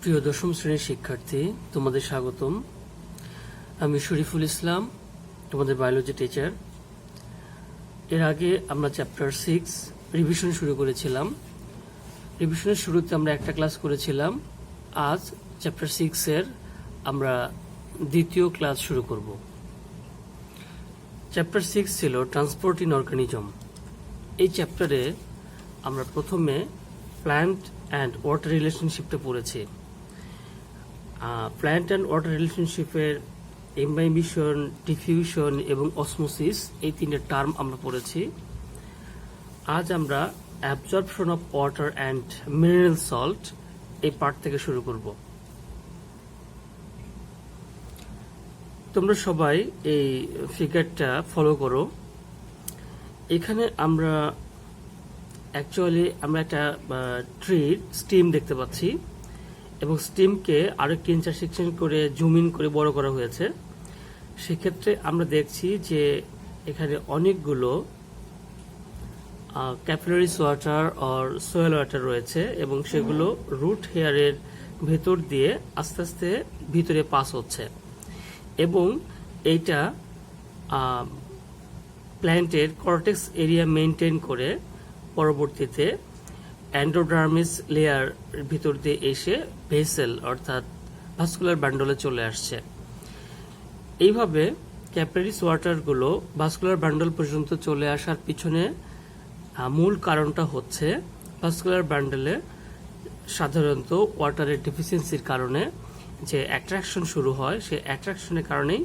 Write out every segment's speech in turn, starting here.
প্রিয় দশম শ্রেণীর শিক্ষার্থী, তোমাদের স্বাগতম। আমি শরীফুল ইসলাম, তোমাদের বায়োলজি টিচার। এর আগে আমরা চ্যাপ্টার 6 রিভিশন শুরু করেছিলাম। রিভিশনের শুরুতে আমরা একটা ক্লাস করেছিলাম। আজ চ্যাপ্টার 6 এর আমরা দ্বিতীয় ক্লাস শুরু করব। চ্যাপ্টার 6 ছিল ট্রান্সপোর্ট ইন অর্গানিজম। এই চ্যাপ্টারে আমরা প্রথমে প্ল্যান্ট অ্যান্ড ওয়াটার রিলেশনশিপটা পড়েছি। প্ল্যান্ট অ্যান্ড ওয়াটার রিলেশনশিপের ইমবাইবিশন, ডিফিউশন এবং অসমোসিস এই তিনটে টার্ম আমরা পড়েছি। আজ আমরা absorption of water and mineral salt এই পার্ট থেকে শুরু করব। তোমরা সবাই এই ফিগারটা ফলো করো। এখানে আমরা একটা ট্রির স্টিম দেখতে পাচ্ছি এবং স্টিমকে আরেকটি ইন্টারসেকশন করে জুম ইন করে বড় করা হয়েছে। সেক্ষেত্রে আমরা দেখছি যে এখানে অনেকগুলো capillaries water or Soyel water রয়েছে এবং সেগুলো রুট হেয়ারের ভেতর দিয়ে আস্তে আস্তে ভিতরে পাস হচ্ছে এবং এইটা প্ল্যান্টের কর্টেক্স এরিয়া মেনটেন করে পরবর্তীতে এন্ডোডার্মিস লেয়ার ভিতর দিয়ে এসে ভেসেল অর্থাৎ ভাস্কুলার বান্ডলে চলে আসছে। এইভাবে ক্যাপিলারিস ওয়াটারগুলো ভাস্কুলার বান্ডল পর্যন্ত চলে আসার পিছনে মূল কারণটা হচ্ছে ভাস্কুলার বান্ডলে সাধারণত ওয়াটারের ডেফিসিয়েন্সির কারণে যে অ্যাট্রাকশন শুরু হয়, সেই অ্যাট্রাকশনের কারণেই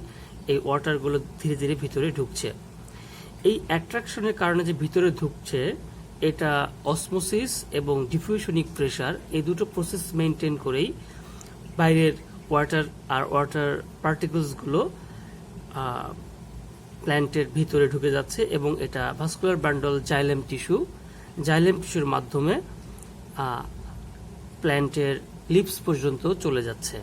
এই ওয়াটারগুলো ধীরে ধীরে ভিতরে ঢুকছে। এই অ্যাট্রাকশনের কারণে যে ভিতরে ঢুকছে, এটা অসমোসিস এবং ডিফিউশনিক প্রেসার এই দুটো প্রসেস মেনটেন করেই বাইরের ওয়াটার পার্টিকেলসগুলো প্ল্যান্টের ভিতরে ঢুকে যাচ্ছে এবং এটা ভাস্কুলার বান্ডল জাইলেম টিস্যুর মাধ্যমে প্ল্যান্টের লিপস পর্যন্ত চলে যাচ্ছে।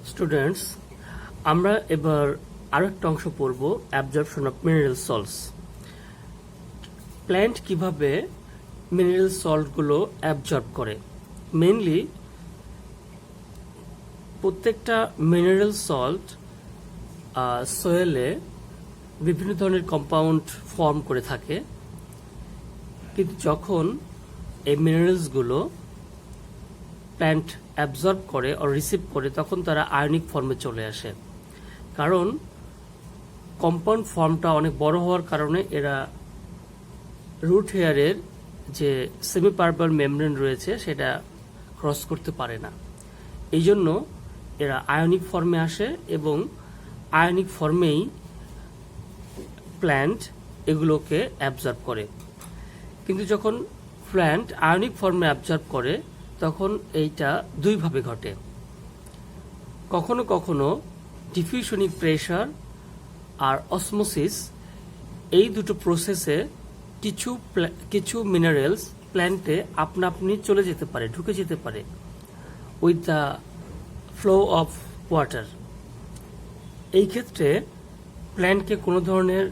স্টুডেন্টস, আমরা এবার আরো একটা অংশ পড়ব, absorption of mineral salts. Plant কিভাবে মিনারেল সল্টগুলো অ্যাবজর্ব করে। মেইনলি প্রত্যেকটা মিনারেল সল্ট সয়েলে বিভিন্ন ধরনের কম্পাউন্ড ফর্ম করে থাকে, কিন্তু যখন এই মিনারেলসগুলো প্ল্যান্ট অ্যাবজর্ব করে ও রিসিভ করে তখন তারা আয়নিক ফর্মে চলে আসে। কারণ কম্পাউন্ড ফর্মটা অনেক বড় হওয়ার কারণে এরা রুট হেয়ারের যে সেমিপার্বল মেমব্রেন রয়েছে সেটা ক্রস করতে পারে না। এই জন্য এরা আয়নিক ফর্মে আসে এবং আয়নিক ফর্মেই প্ল্যান্ট এগুলোকে অ্যাবজর্ব করে। কিন্তু যখন প্ল্যান্ট আয়নিক ফর্মে অ্যাবজর্ব করে তখন এইটা দুইভাবে ঘটে। কখনো কখনো ডিফিউশনিক প্রেসার আর অসমোসিস এই দুটো প্রসেসে কিছু মিনারেলস প্ল্যান্টে আপনা আপনি চলে যেতে পারে, ঢুকে যেতে পারে with the flow of water. এই ক্ষেত্রে প্ল্যান্টকে কোনো ধরনের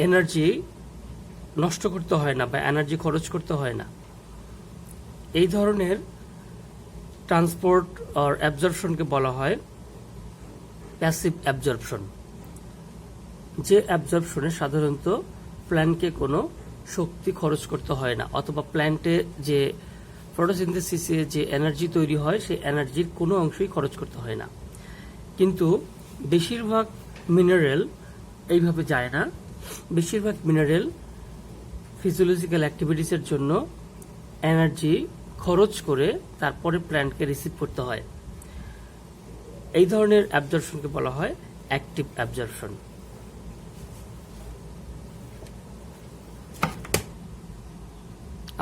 এনার্জি নষ্ট করতে হয় না বা এনার্জি খরচ করতে হয় না। এই ধরনের ট্রান্সপোর্ট আর অ্যাবজর্পশনকে বলা হয় প্যাসিভ অ্যাবজর্পশন, যে অ্যাবজর্পশনে সাধারণত প্ল্যান্টকে কোনো শক্তি খরচ করতে হয় না অথবা প্ল্যান্টে যে ফটোসিনথেসিসে যে এনার্জি তৈরি হয় সেই এনার্জির কোনো অংশই খরচ করতে হয় না। কিন্তু বেশিরভাগ মিনারেল এইভাবে যায় না। বেশিরভাগ মিনারেল ফিজিওলজিক্যাল অ্যাক্টিভিটিসের জন্য এনার্জি খরচ করে তারপরে প্ল্যান্টকে রিসিভ করতে হয়। এই ধরনের অ্যাবজর্পশনকে বলা হয় অ্যাক্টিভ অ্যাবজর্পশন।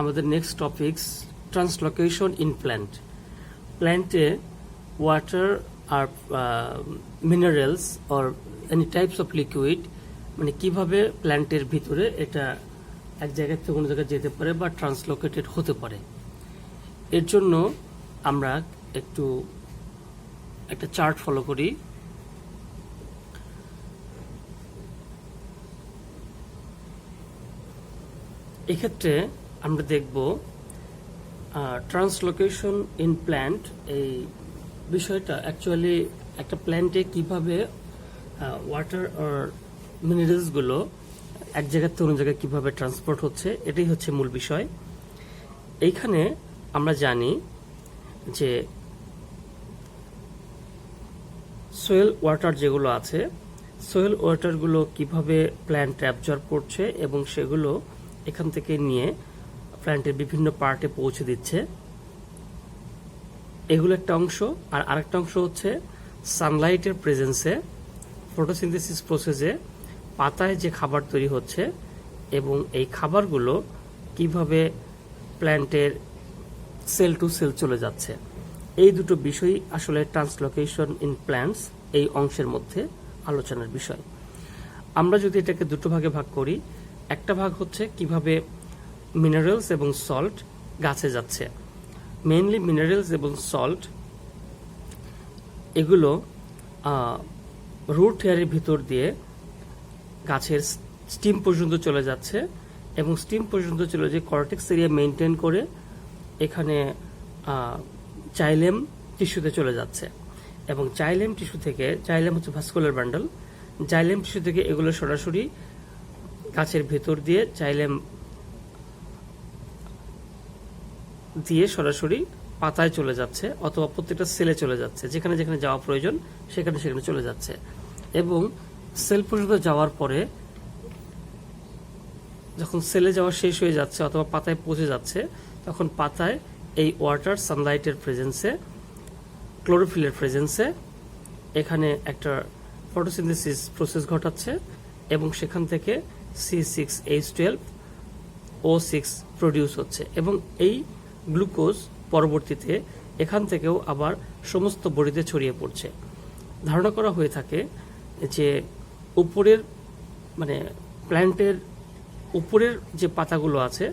আমাদের next topics translocation in plant. প্ল্যান্টে ওয়াটার আর minerals or any types of liquid মানে কিভাবে প্ল্যান্টের ভিতরে এটা এক জায়গা থেকে অন্য জায়গায় যেতে পারে বা ট্রান্সলোকেটেড হতে পারে। এর জন্য আমরা একটা চার্ট ফলো করি। এক্ষেত্রে আমরা দেখব ট্রান্সলোকেশন ইন প্ল্যান্ট। এই বিষয়টা অ্যাকচুয়ালি একটা প্ল্যান্টে কিভাবে ওয়াটার আর মিনারেলসগুলো এক জায়গা থেকে অন্য জায়গায় কিভাবে ট্রান্সপোর্ট হচ্ছে, এটাই হচ্ছে মূল বিষয়। এইখানে আমরা জানি যে সোয়েল ওয়াটার যেগুলো আছে, সোয়েল ওয়াটারগুলো কিভাবে প্ল্যান্ট অ্যাবজর্ব করছে এবং সেগুলো এখান থেকে নিয়ে প্ল্যান্টের বিভিন্ন পার্টে পৌঁছে দিচ্ছে, এগুলো একটা অংশ। আর আরেকটা অংশ হচ্ছে সানলাইটের প্রেজেন্সে ফটোসিনথেসিস প্রসেসে পাতায় যে খাবার তৈরি হচ্ছে এবং এই খাবারগুলো কিভাবে প্ল্যান্টের সেল টু সেল চলে যাচ্ছে, এই দুটো বিষয়ই আসলে ট্রান্সলোকেশন ইন প্ল্যান্টস এই অংশের মধ্যে আলোচনার বিষয়। আমরা যদি এটাকে দুটো ভাগে ভাগ করি, একটা ভাগ হচ্ছে কিভাবে মিনারেলস এবং সল্ট গাছে যাচ্ছে। মেইনলি মিনারেলস এবং সল্ট এগুলো রুট হেয়ারের ভিতর দিয়ে গাছের স্টিম পর্যন্ত চলে যাচ্ছে এবং স্টিম পর্যন্ত চলে যে কর্টেক্স এরিয়া মেনটেন করে এখানে জাইলেম টিস্যুতে চলে যাচ্ছে এবং জাইলেম টিস্যু থেকে, জাইলেম হচ্ছে ভাস্কুলার বান্ডল, জাইলেম টিস্যু থেকে এগুলো সরাসরি গাছের ভেতর দিয়ে জাইলেম দিয়ে সরাসরি পাতায় চলে যাচ্ছে অথবা প্রত্যেকটা সেলে চলে যাচ্ছে, যেখানে যেখানে যাওয়া প্রয়োজন সেখানে সেখানে চলে যাচ্ছে। এবং সেল পর্যন্ত যাওয়ার পরে যখন সেলে যাওয়া শেষ হয়ে যাচ্ছে অথবা পাতায় পৌঁছে যাচ্ছে, তখন পাতায় এই ওয়াটার সানলাইটের প্রেজেন্সে, ক্লোরোফিলের প্রেজেন্সে এখানে একটা ফটোসিনথেসিস প্রসেস ঘটাচ্ছে এবং সেখান থেকে C6H12O6 প্রডিউস হচ্ছে এবং এই গ্লুকোজ পরবর্তীতে এখান থেকেও আবার সমস্ত বডিতে ছড়িয়ে পড়ছে। ধারণা করা হয়ে থাকে যে উপরের মানে প্ল্যান্টের উপরের যে পাতাগুলো আছে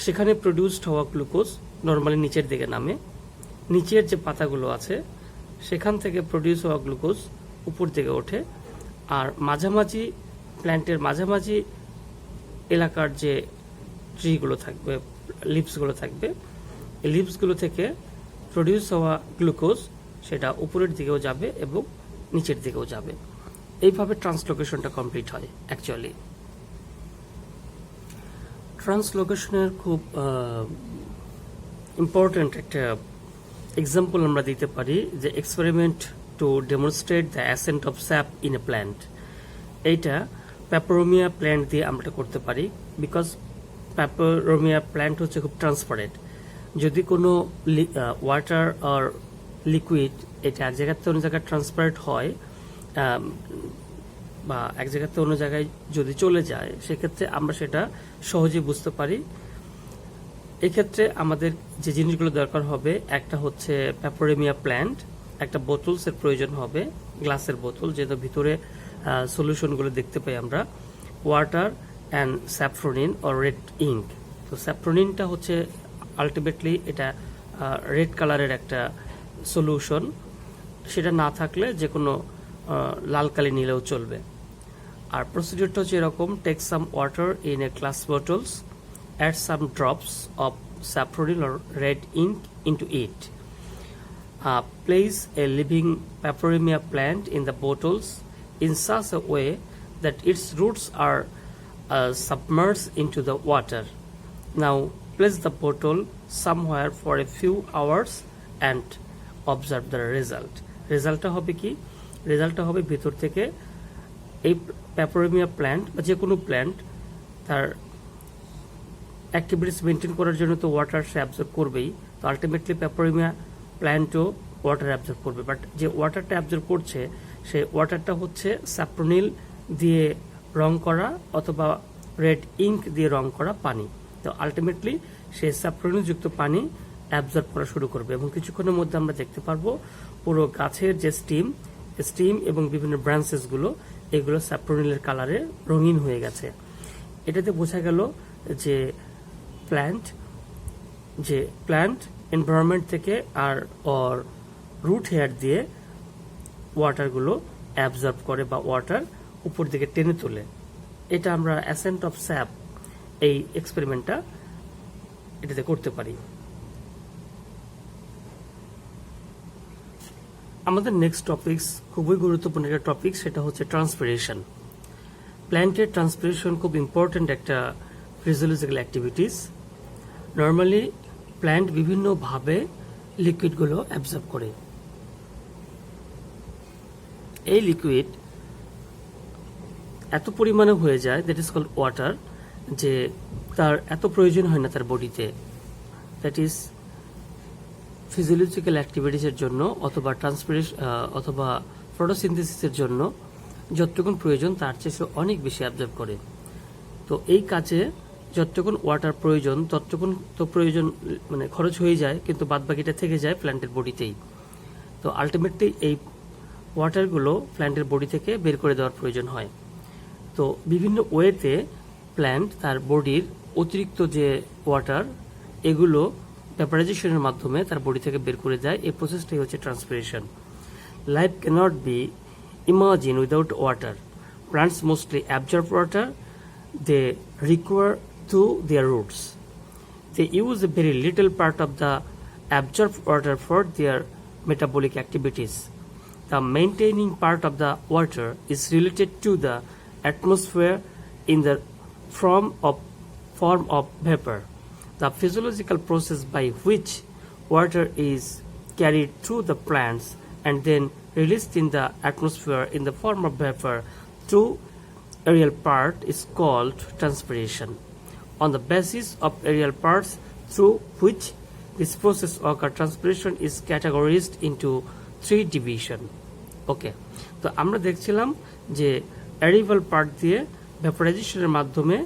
সেখানে প্রডিউসড হওয়া গ্লুকোজ নর্মালি নিচের দিকে নামে, নিচের যে পাতাগুলো আছে সেখান থেকে প্রডিউস হওয়া গ্লুকোজ উপর দিকে ওঠে, আর মাঝামাঝি প্ল্যান্টের মাঝামাঝি এলাকার যে ট্রিগুলো থাকবে, লিভসগুলো থাকবে, এই লিভসগুলো থেকে প্রডিউস হওয়া গ্লুকোজ সেটা উপরের দিকেও যাবে এবং নিচের দিকেও যাবে। এইভাবে ট্রান্সলোকেশনটা কমপ্লিট হয়। অ্যাকচুয়ালি ট্রান্সলোকেশনের খুব ইম্পর্ট্যান্ট একটা এক্সাম্পল আমরা দিতে পারি, যে experiment to demonstrate the accent of sap in a plant. এইটা পেপারোমিয়া প্ল্যান্ট দিয়ে আমরা করতে পারি, বিকজ পেপারোমিয়া প্ল্যান্ট হচ্ছে খুব ট্রান্সপারেন্ট। যদি কোনো ওয়াটার আর লিকুইড এটা এক জায়গার থেকে অন্য জায়গায় ট্রান্সপারেন্ট হয় বা এক জায়গার থেকে অন্য জায়গায় যদি চলে যায়, সেক্ষেত্রে আমরা সেটা সহজেই বুঝতে পারি। এক্ষেত্রে আমাদের যে জিনিসগুলো দরকার হবে, একটা হচ্ছে পেপারোমিয়া প্ল্যান্ট, একটা বোতলসের প্রয়োজন হবে, গ্লাসের বোতল, যেটা ভিতরে সলিউশনগুলো দেখতে পাই আমরা, water and safranin or red ink. তো স্যাফ্রোনিনটা হচ্ছে আলটিমেটলি এটা রেড কালারের একটা সলিউশন, সেটা না থাকলে যে কোনো লাল কালি নিলেও চলবে। আর প্রসিডিউরটা হচ্ছে এরকম: take some water in a glass bottles, add some drops of saffron or red ink into it. Place a living peperomia plant in the bottles in such a way that its roots are submerged into the water. Now place the bottle somewhere for a few hours and observe the result. রেজাল্টটা হবে কি? রেজাল্টটা হবে ভিতর থেকে এই peperomia plant বা যে কোনো প্ল্যান্ট তার অ্যাক্টিভিটিস মেনটেন করার জন্য তো ওয়াটার সে অ্যাবজর্ব করবেই, তো আলটিমেটলি পেপারোমিয়া প্ল্যান্টও ওয়াটার অ্যাবজর্ব করবে। বাট যে ওয়াটারটা অ্যাবজর্ব করছে সেই ওয়াটারটা হচ্ছে স্যাপ্রোনিল দিয়ে রং করা অথবা রেড ইঙ্ক দিয়ে রং করা পানি। তো আলটিমেটলি সেই স্যাপ্রোনিলযুক্ত পানি অ্যাবজর্ব করা শুরু করবে এবং কিছুক্ষণের মধ্যে আমরা দেখতে পারবো পুরো গাছের যে স্টিম এবং বিভিন্ন ব্রাঞ্চেসগুলো এগুলো স্যাপ্রোনিলের কালারে রঙিন হয়ে গেছে। এটাতে বোঝা গেল যে প্ল্যান্ট এনভায়রনমেন্ট থেকে আর রুট হেয়ার দিয়ে ওয়াটারগুলো অ্যাবজর্ব করে বা ওয়াটার উপর দিকে টেনে তোলে। এটা আমরা অ্যাসেন্ট অফ স্যাপ এই এক্সপেরিমেন্টটা এটাতে করতে পারি। আমাদের নেক্সট টপিকস খুবই গুরুত্বপূর্ণ একটা টপিক, সেটা হচ্ছে ট্রান্সপিরেশন। প্ল্যান্টের ট্রান্সপিরেশন খুব ইম্পর্ট্যান্ট একটা ফিজিওলজিক্যাল অ্যাক্টিভিটিস। নর্মালি প্ল্যান্ট বিভিন্নভাবে লিকুইডগুলো অ্যাবজর্ব করে। এই লিকুইড এত পরিমাণে হয়ে যায়, দ্যাট ইজ কল্ড ওয়াটার, যে তার এত প্রয়োজন হয় না তার বডিতে। দ্যাট ইজ ফিজিওলজিক্যাল অ্যাক্টিভিটিসের জন্য অথবা ট্রান্সপিরেশন অথবা ফটোসিনথেসিসের জন্য যতটুকু প্রয়োজন তার চেয়ে সে অনেক বেশি অ্যাবজর্ব করে। তো এই কাজে যতটুকু ওয়াটার প্রয়োজন ততটুকু তো প্রয়োজন মানে খরচ হয়ে যায়, কিন্তু বাদবাকিটা থেকে যায় প্ল্যান্টের বডিতেই। তো আলটিমেটলি এই ওয়াটারগুলো প্ল্যান্টের বডি থেকে বের করে দেওয়ার প্রয়োজন হয়। তো বিভিন্ন ওয়েতে প্ল্যান্ট তার বডির অতিরিক্ত যে ওয়াটার এগুলো ভ্যাপারাইজেশনের মাধ্যমে তার বডি থেকে বের করে দেয়। এই প্রসেসটাই হচ্ছে transpiration. Life cannot be imagine without water. Plants mostly absorb water they require through their roots. They use a very little part of the absorbed water for their metabolic activities. The maintaining part of the water is related to the atmosphere in the form of vapor. The physiological process by which water is carried through the plants and then released in the atmosphere in the form of vapor through aerial part is called transpiration. On the basis of aerial parts through which this process occurs, transpiration is categorized into 3 division. ওকে, তো আমরা দেখছিলাম যে arrival part দিয়ে ভ্যাপোরাইজেশনের মাধ্যমে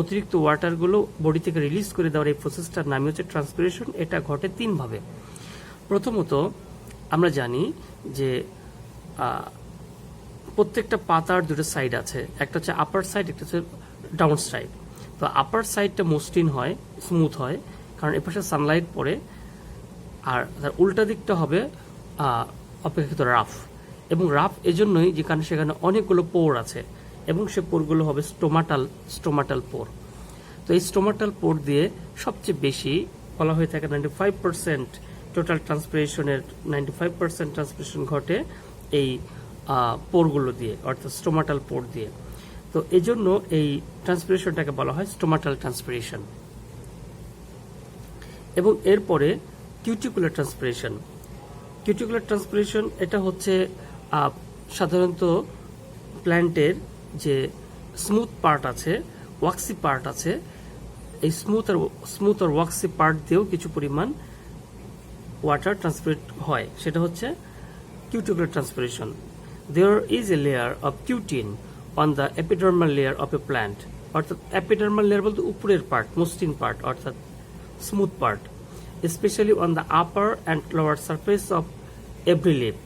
অতিরিক্ত ওয়াটারগুলো body থেকে release করে দেওয়ার এই প্রসেসটার নাম হচ্ছে ট্রান্সপিরেশন। এটা ঘটে 3 ভাবে। প্রথমত আমরা জানি যে প্রত্যেকটা পাতার দুটো সাইড আছে, একটা হচ্ছে আপার সাইড, একটা হচ্ছে ডাউন সাইড। তো আপার সাইডটা মসৃণ হয়, স্মুথ হয়, কারণ এপাশে সানলাইট পড়ে, আর তার উল্টা দিকটা হবে অপেক্ষাকৃত রাফ। এবং রাফ এজন্যই যেখানে সেখানে অনেকগুলো পোর আছে, এবং সে পোরগুলো হবে স্টোমাটাল পোর। তো এই স্টোমাটাল পোর দিয়ে সবচেয়ে বেশি বলা হয়ে থাকে 95% টোটাল ট্রান্সপিরেশনের 95% ট্রান্সপিরেশন ঘটে এই পোরগুলো দিয়ে, অর্থাৎ স্টোমাটাল পোর দিয়ে। তো এই জন্য এই ট্রান্সপিরেশনটাকে বলা হয় স্টোমাটাল ট্রান্সপিরেশন। এবং এরপরে কিউটিকুলার ট্রান্সপিরেশন। কিউটিকুলার ট্রান্সপিরেশন এটা হচ্ছে সাধারণত প্ল্যান্টের যে স্মুথ পার্ট আছে, ওয়াক্সি পার্ট আছে, এই স্মুথ আর ওয়াক্সি পার্ট দিয়েও কিছু পরিমাণ ওয়াটার ট্রান্সপিরেট হয়, সেটা হচ্ছে cuticular transpiration. There is a layer of cutin on the epidermal layer of a plant. অর্থাৎ epidermal layer বলতে উপরের পার্ট, মসৃণ পার্ট, অর্থাৎ smooth part, especially on the upper and lower surface of every leaf.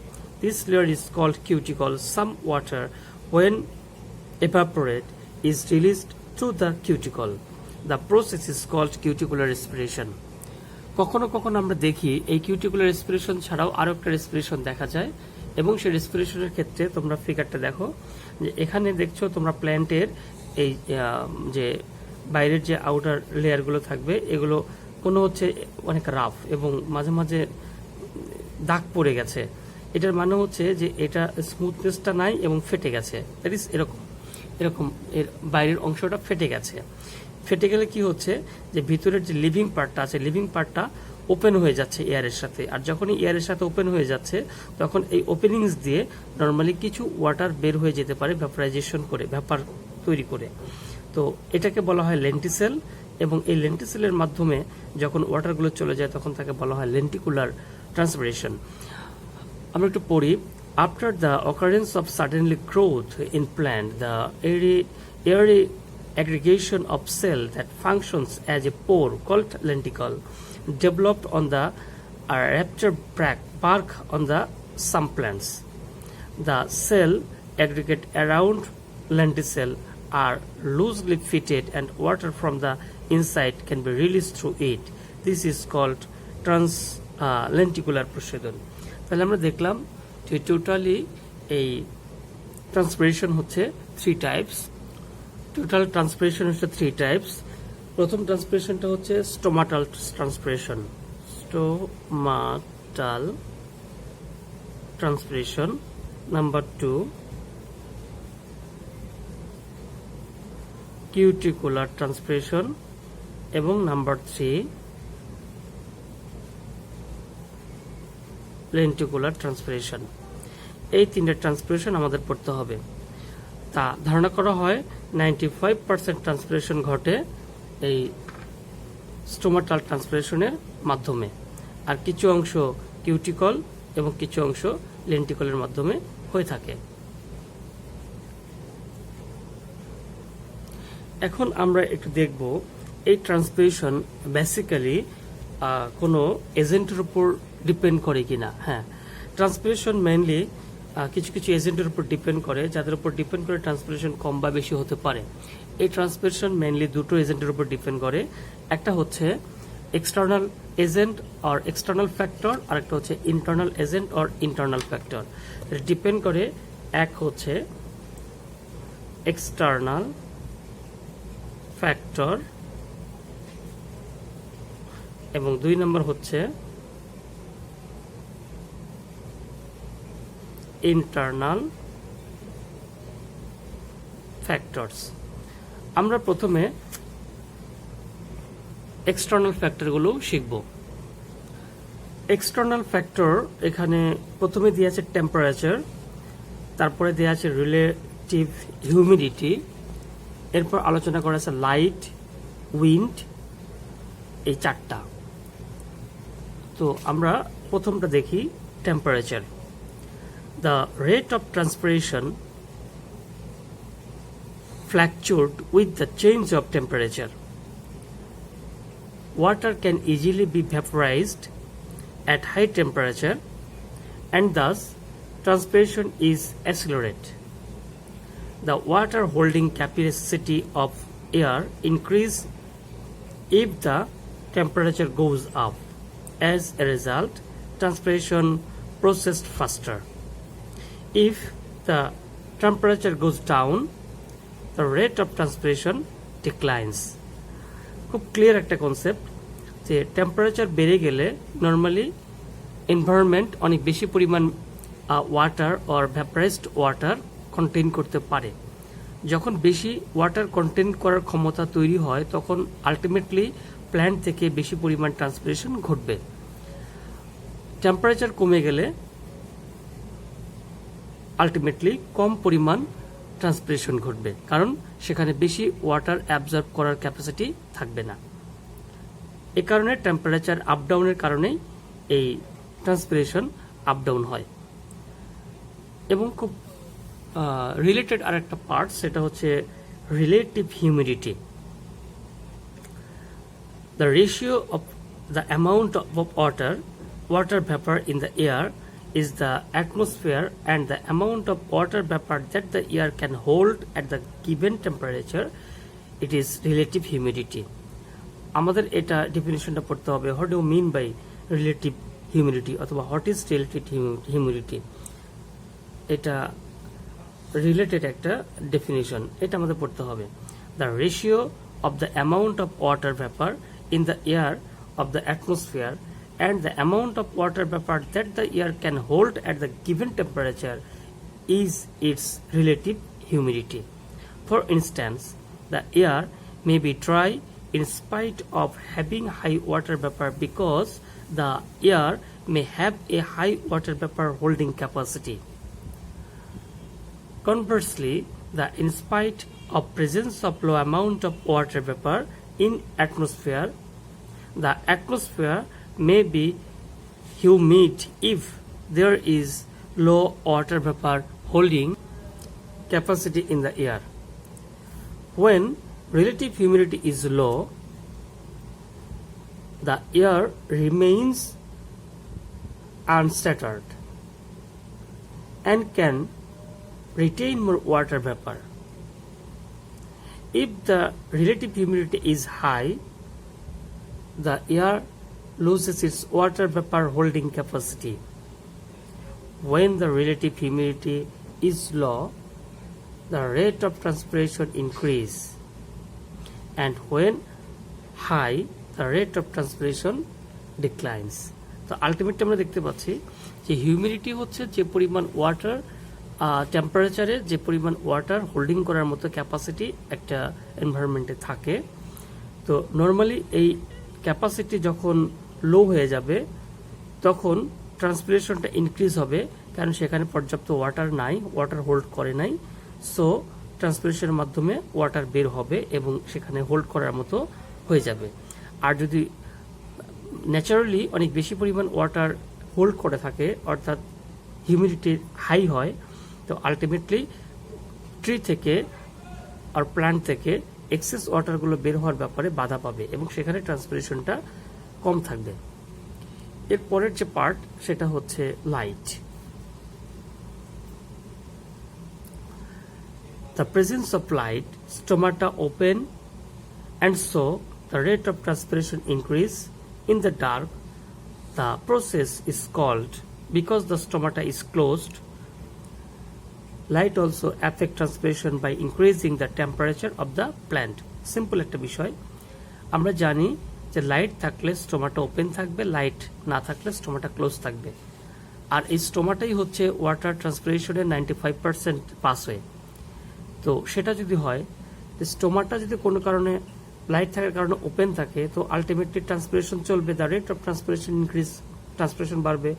This layer is called cuticle. Some water, when evaporate, is released through the cuticle. The process is called cuticular respiration. কখনো কখনো আমরা দেখি এই cuticular respiration ছাড়াও আরো একটা respiration দেখা যায়, এবং সেই রেসপিরেশনের ক্ষেত্রে তোমরা ফিগারটা দেখো যে এখানে দেখছো তোমরা প্ল্যান্টের এই যে বাইরের যে আউটার লেয়ারগুলো থাকবে এগুলো কোনো হচ্ছে অনেক রাফ এবং মাঝে মাঝে দাগ পড়ে গেছে। এটার মানে হচ্ছে যে এটা স্মুথনেসটা নাই এবং ফেটে গেছে। দ্যাট ইজ এরকম এর বাইরের অংশটা ফেটে গেছে। ফেটে গেলে কি হচ্ছে যে ভিতরের যে লিভিং পার্টটা আছে, লিভিং পার্টটা ওপেন হয়ে যাচ্ছে এয়ারের সাথে। আর যখনই এয়ারের সাথে ওপেন হয়ে যাচ্ছে তখন এই ওপেনিংস দিয়ে নর্মালি কিছু ওয়াটার বের হয়ে যেতে পারে ভ্যাপারাইজেশন করে, ভ্যাপার তৈরি করে। তো এটাকে বলা হয় লেন্টিসেল, এবং এই লেন্টিসেলের মাধ্যমে যখন ওয়াটারগুলো চলে যায় তখন তাকে বলা হয় লেন্টিকুলার ট্রান্সপিরেশন। আমরা একটু পড়ি। After the occurrence of suddenly growth in plant, the airy aggregation of cell that functions as a pore called lenticle developed on the rupture bark on the some plants. The cell aggregate around lenticel are loosely fitted and water from the inside can be released through it. This is called lenticular procedure. তাহলে আমরা দেখলাম যে totally এই transpiration হচ্ছে 3 types. Total transpiration হচ্ছে 3 types. প্রথম ট্রান্সপিরেশনটা হচ্ছে stomatal transpiration. Stomatal transpiration. Number 2 cuticular transpiration এবং নাম্বার 3 লেন্টিকুলার ট্রান্সপিরেশন। এই তিনটে ট্রান্সপিরেশন আমাদের পড়তে হবে। তা ধারণা করা হয় 95% ট্রান্সপিরেশন ঘটে এই স্টোমাটাল ট্রান্সপিরেশনের মাধ্যমে, আর কিছু অংশ কিউটিকল এবং কিছু অংশ লেন্টিকলের মাধ্যমে হয়ে থাকে। এখন আমরা একটু দেখব এই ট্রান্সপিরেশন বেসিক্যালি কোনো এজেন্টের উপর ডিপেন্ড করে কিনা। হ্যাঁ, ট্রান্সপিরেশন মেইনলি কিছু কিছু এজেন্টের উপর ডিপেন্ড করে, যাদের উপর ডিপেন্ড করে ট্রান্সপিরেশন কম বা বেশি হতে পারে। এই ট্রান্সপিরেশন মেইনলি দুটো এজেন্টের উপর ডিপেন্ড করে। একটা হচ্ছে external agent or external factor, আর একটা হচ্ছে internal agent or internal factor. Depend করে এক হচ্ছে এক্সটার্নাল ফ্যাক্টর এবং 2 নম্বর হচ্ছে ইন্টারনাল ফ্যাক্টরস। আমরা প্রথমে এক্সটার্নাল ফ্যাক্টরগুলো শিখব। এক্সটার্নাল ফ্যাক্টর এখানে প্রথমে দেওয়া আছে টেম্পারেচার, তারপরে দেওয়া আছে রিলেটিভ হিউমিডিটি, এরপর আলোচনা করা আছে লাইট, উইন্ড, এই 4টা। তো আমরা প্রথমটা দেখি temperature. The rate of transpiration fluctuates with the change of temperature. Water can easily be vaporized at high temperature and thus transpiration is accelerated. The water holding capacity of air increases if the temperature goes up. As a result, transpiration processed faster. If the temperature goes down, the rate of transpiration declines. খুব clear একটা concept যে temperature বেড়ে গেলে normally environment অনেক বেশি পরিমাণ water or ভ্যাপারাইজড water contain করতে পারে। যখন বেশি ওয়াটার কন্টেইন করার ক্ষমতা তৈরি হয় তখন আলটিমেটলি প্ল্যান্ট থেকে বেশি পরিমাণ ট্রান্সপিরেশন ঘটবে। টেম্পারেচার কমে গেলে আলটিমেটলি কম পরিমাণ ট্রান্সপিরেশন ঘটবে, কারণ সেখানে বেশি ওয়াটার অ্যাবজর্ব করার ক্যাপাসিটি থাকবে না। এ কারণে টেম্পারেচার আপ ডাউনের কারণেই এই ট্রান্সপিরেশন আপ ডাউন হয়। এবং খুব রিলেটেড আর একটা পার্ট, সেটা হচ্ছে relative humidity. The ratio of the amount of water vapor in the air is the atmosphere, and the amount of water vapor that the air can hold at the given temperature, it is relative humidity. আমাদের এটা ডেফিনিশনটা পড়তে হবে, what do mean by relative humidity অথবা what is relative humidity. এটা related একটা definition, এটা আমাদের পড়তে হবে। The ratio of the amount of water vapour in the air of the atmosphere and the amount of water vapor that the air can hold at the given temperature is its relative humidity. For instance, the air may be dry in spite of having high water vapor because the air may have a high water vapor holding capacity. Conversely, in spite of presence of low amount of water vapor in atmosphere, the atmosphere may be humid if there is low water vapor holding capacity in the air. When relative humidity is low, the air remains unsaturated and can retain more water vapor. If the relative humidity is high, the air loses its water vapor holding capacity. When the relative humidity is low, the rate of transpiration increases, and when high the rate of transpiration declines. তো ultimately আমরা দেখতে পাচ্ছি যে humidity হচ্ছে যে পরিমাণ water টেম্পারেচারে যে পরিমাণ ওয়াটার হোল্ডিং করার মতো ক্যাপাসিটি একটা এনভায়রনমেন্টে থাকে। তো নর্মালি এই ক্যাপাসিটি যখন লো হয়ে যাবে তখন ট্রান্সপিরেশনটা ইনক্রিজ হবে, কারণ সেখানে পর্যাপ্ত ওয়াটার নাই, ওয়াটার হোল্ড করে নাই। সো ট্রান্সপিরেশনের মাধ্যমে ওয়াটার বের হবে এবং সেখানে হোল্ড করার মতো হয়ে যাবে। আর যদি ন্যাচারালি অনেক বেশি পরিমাণ ওয়াটার হোল্ড করে থাকে, অর্থাৎ হিউমিডিটি হাই হয়, তো আলটিমেটলি ট্রি থেকে আর প্ল্যান্ট থেকে এক্সেস ওয়াটারগুলো বের হওয়ার ব্যাপারে বাধা পাবে এবং সেখানে ট্রান্সপিরেশনটা কম থাকবে। এর পরের যে পার্ট সেটা হচ্ছে light. The presence of light, stomata open, and so the rate of transpiration increase. In the dark, the process is called, because the stomata is closed, light also affect transpiration by increasing the temperature of the plant. Simple একটা বিষয়, আমরা জানি যে light থাকলে stomata open থাকবে, light না থাকলে stomata close থাকবে। আর এই স্টোমাটাই হচ্ছে ওয়াটার ট্রান্সপিরেশনের 95% পাসওয়ে। তো সেটা যদি হয়, স্টোমাটা যদি কোনো কারণে লাইট থাকার কারণে ওপেন থাকে, তো আলটিমেটলি ট্রান্সপিরেশন চলবে, the rate of transpiration increase, transpiration বাড়বে।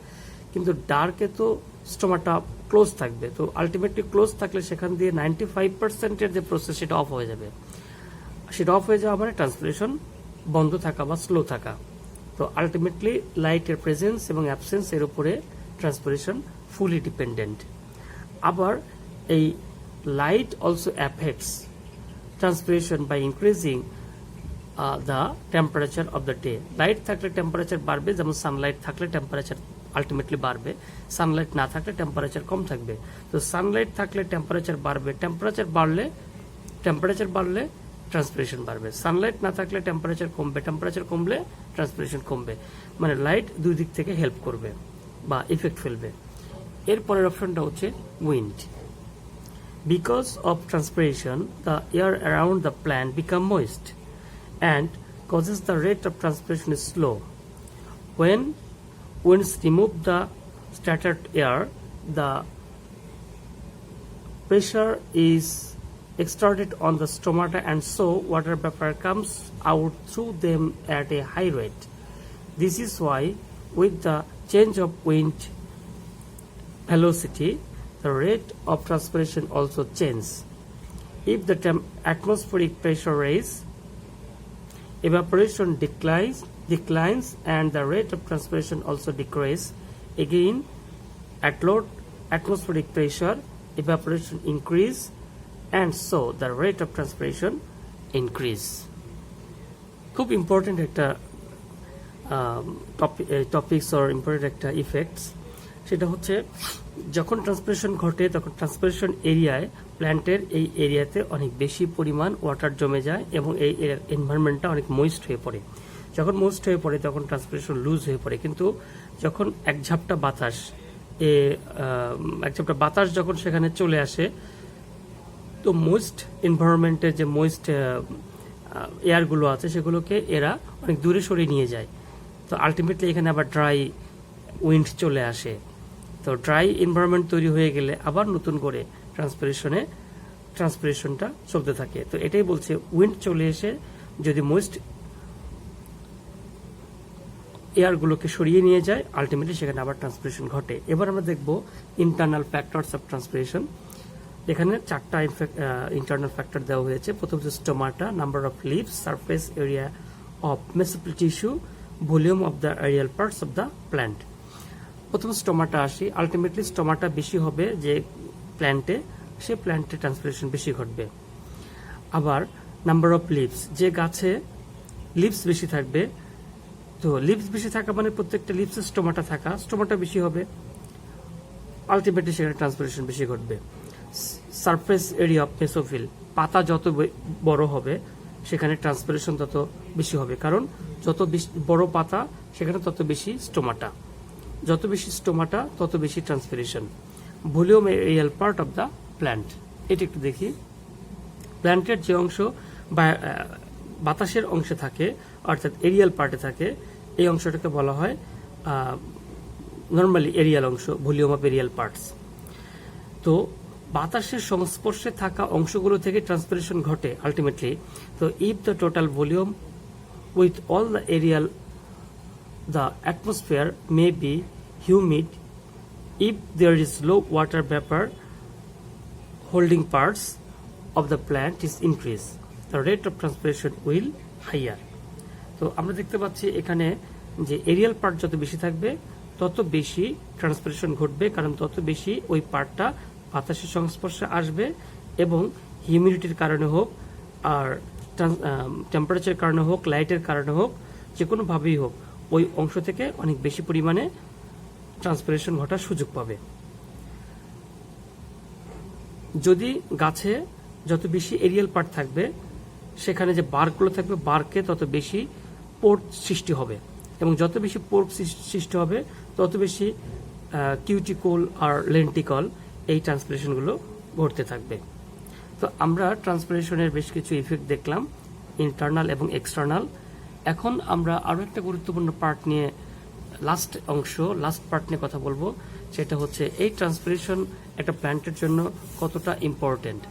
কিন্তু ডার্কে তো স্টোমাটা ক্লোজ থাকবে, তো আলটিমেটলি ক্লোজ থাকলে সেখান দিয়ে 95%-এর যে প্রসেস সেটা অফ হয়ে যাবে। সেটা অফ হয়ে যাওয়া মানে ট্রান্সপিরেশন বন্ধ থাকা বা স্লো থাকা। তো আলটিমেটলি লাইটের প্রেজেন্স এবং অ্যাবসেন্স এর উপরে ট্রান্সপিরেশন ফুলি ডিপেন্ডেন্ট। আবার এই light also affects transpiration by increasing the temperature of the day. Light থাকলে টেম্পারেচার বাড়বে, যেমন সানলাইট থাকলে টেম্পারেচার আলটিমেটলি বাড়বে, সানলাইট না থাকলে টেম্পারেচার কম থাকবে। তো সানলাইট থাকলে টেম্পারেচার বাড়বে, টেম্পারেচার বাড়লে ট্রান্সপিরেশন বাড়বে। সানলাইট না থাকলে টেম্পারেচার কমবে, টেম্পারেচার কমলে ট্রান্সপিরেশন কমবে। মানে লাইট দুই দিক থেকে হেল্প করবে বা ইফেক্ট ফেলবে। এরপরের অপশনটা হচ্ছে wind. Because of transpiration, the air around the plant become moist and causes the rate of transpiration is slow. When winds remove the scattered air, the pressure is exerted on the stomata and so water vapor comes out through them at a high rate. This is why with the change of wind velocity, the rate of transpiration also changes. If the atmospheric pressure raises, evaporation declines and the rate of transpiration also decreases. Again, at low atmospheric pressure, evaporation increase and so the rate of transpiration increase. খুব important একটা topics or important একটা effects. সেটা হচ্ছে যখন transpiration ঘটে তখন transpiration এরিয়ায়, প্ল্যান্টের এই এরিয়াতে অনেক বেশি পরিমাণ ওয়াটার জমে যায় এবং এই এনভায়রনমেন্টটা অনেক ময়েস্ট হয়ে পড়ে। যখন ময়েস্ট হয়ে পড়ে তখন ট্রান্সপিরেশন লুজ হয়ে পড়ে। কিন্তু যখন এক ঝাপটা বাতাস যখন সেখানে চলে আসে, তো ময়েস্ট এনভায়রনমেন্টের যে ময়েস্ট এয়ারগুলো আছে সেগুলোকে এরা অনেক দূরে সরিয়ে নিয়ে যায়। তো আলটিমেটলি এখানে আবার ড্রাই উইন্ড চলে আসে। তো ড্রাই এনভায়রনমেন্ট তৈরি হয়ে গেলে আবার নতুন করে ট্রান্সপিরেশনটা চলতে থাকে। তো এটাই বলছে, উইন্ড চলে এসে যদি ময়েস্ট এয়ারগুলোকে সরিয়ে নিয়ে যায়, আলটিমেটলি সেখানে আবার ট্রান্সপিরেশন ঘটে। এবার আমরা দেখব ইন্টারনাল ফ্যাক্টরস অফ ট্রান্সপিরেশন। এখানে 4টা ইন্টারনাল ফ্যাক্টর দেওয়া হয়েছে। প্রথম হচ্ছে stomata, number of leaves, surface area of mesophyll tissue, volume of the aerial parts of the plant. প্রথম স্টোমাটা আসি। আলটিমেটলি স্টোমাটা বেশি হবে যে প্ল্যান্টে, সে প্ল্যান্টে ট্রান্সপিরেশন বেশি ঘটবে। আবার নাম্বার অফ লিভস, যে গাছে লিভস বেশি থাকবে, তো লিভস বেশি থাকা মানে প্রত্যেকটা লিভসে স্টোমাটা থাকা, স্টোমাটা বেশি হবে, আলটিমেটলি সেখানে ট্রান্সপিরেশন বেশি ঘটবে। সারফেস এরিয়া অফ মেসোফিল, পাতা যত বড় হবে সেখানে ট্রান্সপিরেশন তত বেশি হবে, কারণ যত বড় পাতা সেখানে তত বেশি স্টোমাটা, যত বেশি স্টোমাটা তত বেশি transpiration. Volume aerial part of the plant, এটা একটু দেখি। প্ল্যান্টের যে অংশ বাতাসের অংশে থাকে অর্থাৎ এরিয়াল পার্টে থাকে, এই অংশটাকে বলা হয় নর্মালি এরিয়াল অংশ, ভলিউম অফ এরিয়াল পার্টস। তো বাতাসের সংস্পর্শে থাকা অংশগুলো থেকে ট্রান্সপিরেশন ঘটে আলটিমেটলি। তো if the total volume with all the aerial the atmosphere may be humid if there is low water vapor holding parts of the plant is increased, the rate of transpiration will higher. তো আমরা দেখতে পাচ্ছি এখানে যে Arial part যত বেশি থাকবে তত বেশি ট্রান্সপিরেশন ঘটবে, কারণ তত বেশি ওই পার্টটা বাতাসের সংস্পর্শে আসবে এবং হিউমিডিটির কারণে হোক আর টেম্পারেচারের কারণে হোক, লাইটের কারণে হোক, যে কোনোভাবেই হোক ওই অংশ থেকে অনেক বেশি পরিমাণে ট্রান্সপিরেশন ঘটার সুযোগ পাবে। যদি গাছে যত বেশি এরিয়াল পার্ট থাকবে সেখানে যে বার্কগুলো থাকবে বার্কে তত বেশি পোর্ট সৃষ্টি হবে, এবং যত বেশি পোর্ট সৃষ্টি হবে তত বেশি কিউটিকল আর লেন্টিকল এই ট্রান্সপিরেশনগুলো ঘটতে থাকবে। তো আমরা ট্রান্সপিরেশনের বেশ কিছু ইফেক্ট দেখলাম, ইন্টারনাল এবং এক্সটার্নাল। এখন আমরা আরো একটা গুরুত্বপূর্ণ পার্ট নিয়ে লাস্ট পার্ট নিয়ে কথা বলবো, সেটা হচ্ছে এই ট্রান্সপিরেশন একটা প্ল্যান্টের জন্য কতটা ইম্পর্টেন্ট,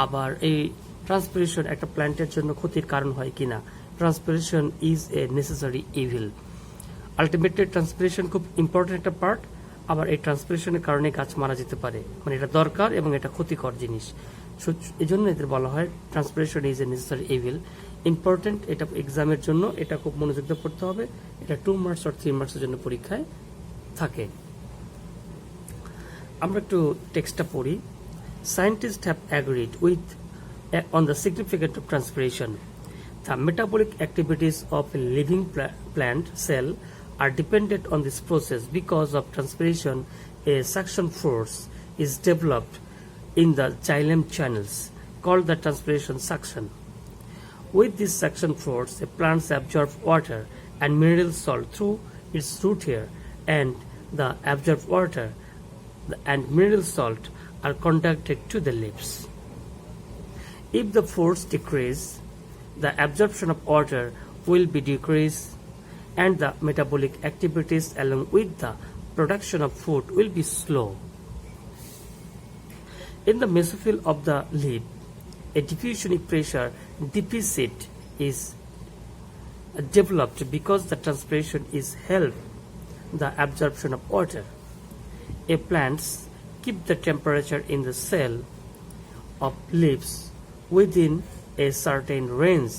আবার এই ট্রান্সপিরেশন একটা প্ল্যান্টের জন্য ক্ষতির কারণ হয় কিনা। Transpiration is a necessary evil. Ultimately transpiration খুব ইম্পর্টেন্ট একটা পার্ট, আবার এই ট্রান্সপিরেশনের কারণে গাছ মারা যেতে পারে, মানে এটা দরকার এবং এটা ক্ষতিকর জিনিস। এই জন্য এদের বলা হয় transpiration is a necessary evil. Important, এটা এক্সামের জন্য এটা খুব মনোযোগ দিয়ে পড়তে হবে, এটা 2 মার্কস আর 3 মার্কসের জন্য পরীক্ষায় থাকে। আমরা একটু টেক্সটটা পড়ি। Scientists have agreed on the significance of transpiration. The metabolic activities of a living plant cell are dependent on this process. Because of transpiration, a suction force is developed in the xylem channels called the transpiration suction. With this suction force, the plants absorb water and mineral salt through its root hair, and the absorbed water and mineral salt are conducted to the leaves. If the force decreases, the absorption of water will be decreased, and the metabolic activities along with the production of food will be slow. In the mesophyll of the leaf, a diffusional pressure deficit is developed because the transpiration is help the absorption of water. A plants keep the temperature in the cell of leaves within a certain range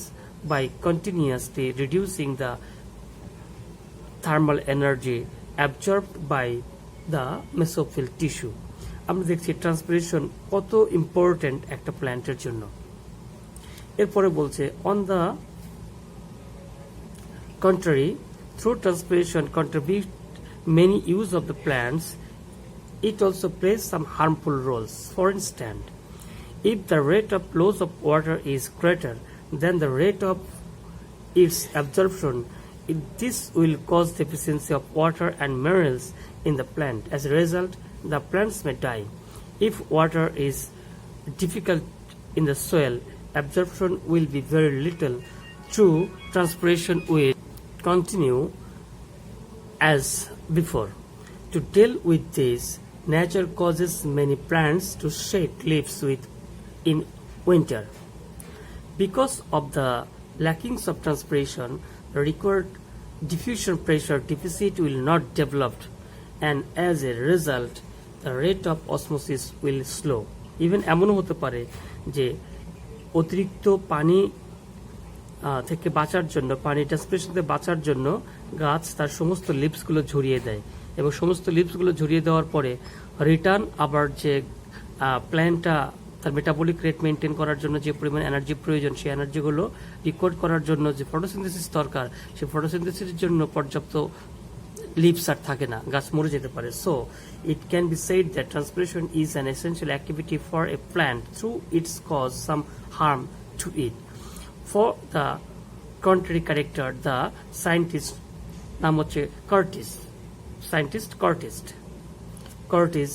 by continuously reducing the thermal energy absorbed by the mesophyll tissue. আমরা দেখছি transpiration কত important একটা প্ল্যান্টের জন্য। এরপরে বলছে on the contrary, through transpiration contribute many use of the plants, it also plays some harmful roles. For instance, if the rate of loss of water is greater than the rate of its absorption, this will cause deficiency of water and minerals in the plant. As a result, the plants may die. If water is difficult in the soil, absorption will be very little. True transpiration will continue as before. To deal with this, nature causes many plants to shed leaves in winter. Because of the lackings of transpiration, the required diffusion pressure deficit will not develop, and as a result, the rate of osmosis will slow. Even এমনও হতে পারে যে অতিরিক্ত পানি থেকে বাঁচার জন্য, পানি ট্রান্সপিরেশন থেকে বাঁচার জন্য গাছ তার সমস্ত লিভসগুলো ঝরিয়ে দেয়, এবং সমস্ত লিভসগুলো ঝরিয়ে দেওয়ার পরে রিটার্ন আবার যে প্ল্যান্টটা তার মেটাবলিক রেট মেনটেন করার জন্য যে পরিমাণ এনার্জি প্রয়োজন, সেই এনার্জিগুলো রিকভার করার জন্য যে ফটোসিনথেসিস দরকার, সেই ফটোসিনথেসিসের জন্য পর্যাপ্ত লিভস আর থাকে না, গাছ মরে যেতে পারে। So it can be said that transpiration is an essential activity for a plant through its cause some harm to it. For the contrary character, the scientist, নাম হচ্ছে Curtis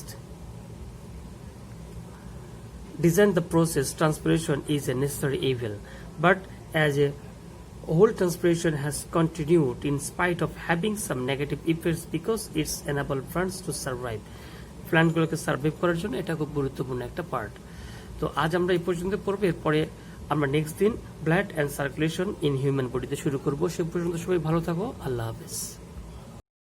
designed the process transpiration is a necessary evil, but as a whole transpiration has continued in spite of having some negative effects because it's enabled plants to survive. প্ল্যান্টগুলোকে survive করার জন্য এটা খুব গুরুত্বপূর্ণ একটা part. তো আজ আমরা এই পর্যন্ত পড়বো, এরপরে আমরা নেক্সট দিন blood and circulation in human বডিতে শুরু করব। সে পর্যন্ত সবাই ভালো থাকো, আল্লাহ হাফেজ।